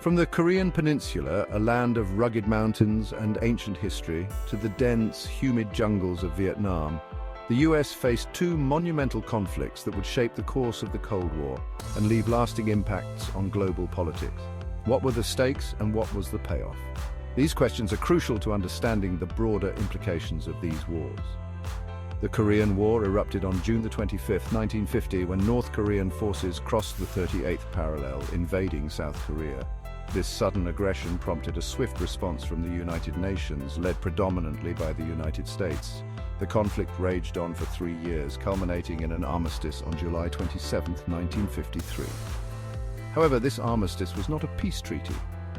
From the Korean Peninsula, a land of rugged mountains and ancient history, to the dense, humid jungles of Vietnam, the US faced two monumental conflicts that would shape the course of the Cold War and leave lasting impacts on global politics. What were the stakes and what was the payoff? These questions are crucial to understanding the broader implications of these wars. The Korean War erupted on June 25, 1950, when North Korean forces crossed the 38th parallel, invading South Korea. This sudden aggression prompted a swift response from the United Nations, led predominantly by the United States. The conflict raged on for 3 years, culminating in an armistice on July 27, 1953. However, this armistice was not a peace treaty,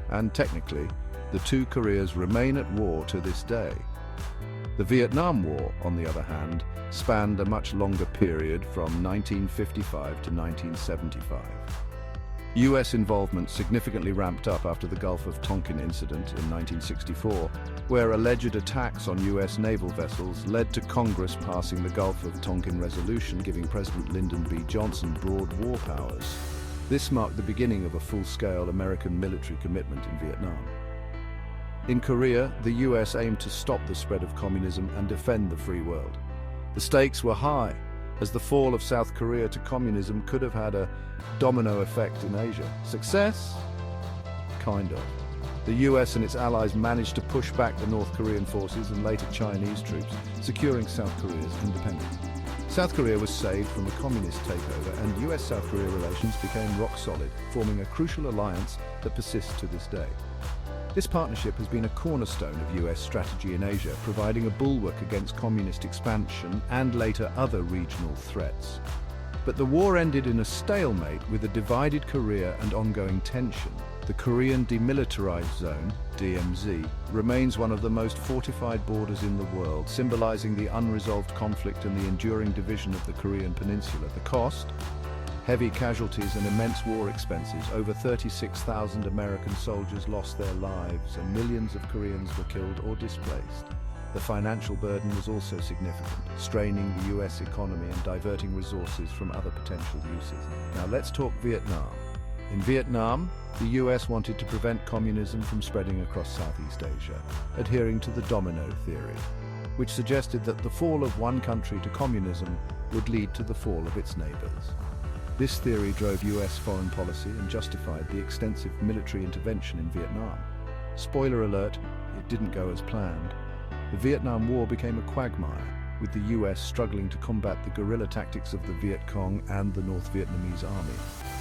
and technically, the two Koreas remain at war to this day. The Vietnam War, on the other hand, spanned a much longer period from 1955 to 1975. US involvement significantly ramped up after the Gulf of Tonkin incident in 1964, where alleged attacks on US naval vessels led to Congress passing the Gulf of Tonkin Resolution, giving President Lyndon B. Johnson broad war powers. This marked the beginning of a full-scale American military commitment in Vietnam. In Korea, the US aimed to stop the spread of communism and defend the free world. The stakes were high, as the fall of South Korea to communism could have had a domino effect in Asia. Success? Kind of. The US and its allies managed to push back the North Korean forces and later Chinese troops, securing South Korea's independence. South Korea was saved from a communist takeover, and US-South Korea relations became rock solid, forming a crucial alliance that persists to this day. This partnership has been a cornerstone of US strategy in Asia, providing a bulwark against communist expansion and later other regional threats. But the war ended in a stalemate with a divided Korea and ongoing tension. The Korean Demilitarized Zone, DMZ, remains one of the most fortified borders in the world, symbolizing the unresolved conflict and the enduring division of the Korean Peninsula. The cost? Heavy casualties and immense war expenses. Over 36,000 American soldiers lost their lives, and millions of Koreans were killed or displaced. The financial burden was also significant, straining the US economy and diverting resources from other potential uses. Now let's talk Vietnam. In Vietnam, the US wanted to prevent communism from spreading across Southeast Asia, adhering to the domino theory, which suggested that the fall of one country to communism would lead to the fall of its neighbors. This theory drove US foreign policy and justified the extensive military intervention in Vietnam. Spoiler alert, it didn't go as planned. The Vietnam War became a quagmire, with the US struggling to combat the guerrilla tactics of the Viet Cong and the North Vietnamese army.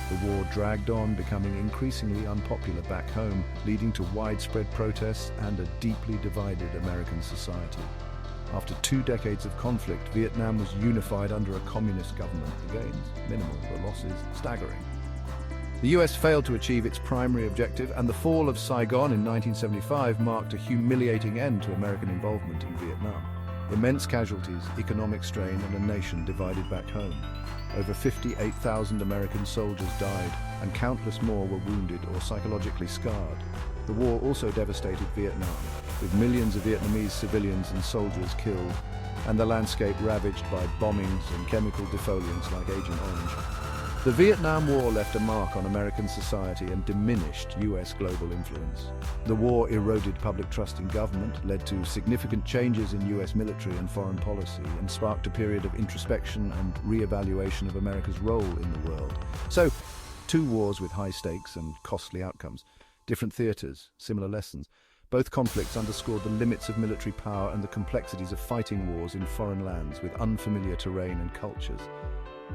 The war dragged on, becoming increasingly unpopular back home, leading to widespread protests and a deeply divided American society. After 2 decades of conflict, Vietnam was unified under a communist government. The gains, minimal, the losses, staggering. The US failed to achieve its primary objective, and the fall of Saigon in 1975 marked a humiliating end to American involvement in Vietnam. Immense casualties, economic strain, and a nation divided back home. Over 58,000 American soldiers died, and countless more were wounded or psychologically scarred. The war also devastated Vietnam, with millions of Vietnamese civilians and soldiers killed, and the landscape ravaged by bombings and chemical defoliants like Agent Orange. The Vietnam War left a mark on American society and diminished US global influence. The war eroded public trust in government, led to significant changes in US military and foreign policy, and sparked a period of introspection and re-evaluation of America's role in the world. So, 2 wars with high stakes and costly outcomes. Different theaters, similar lessons. Both conflicts underscored the limits of military power and the complexities of fighting wars in foreign lands with unfamiliar terrain and cultures.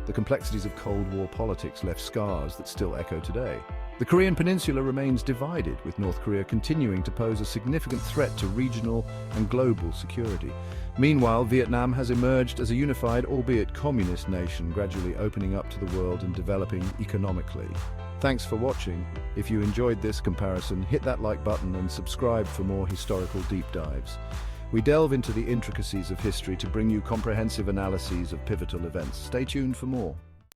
The complexities of Cold War politics left scars that still echo today. The Korean Peninsula remains divided, with North Korea continuing to pose a significant threat to regional and global security. Meanwhile, Vietnam has emerged as a unified, albeit communist nation, gradually opening up to the world and developing economically. Thanks for watching. If you enjoyed this comparison, hit that like button and subscribe for more historical deep dives. We delve into the intricacies of history to bring you comprehensive analyses of pivotal events. Stay tuned for more.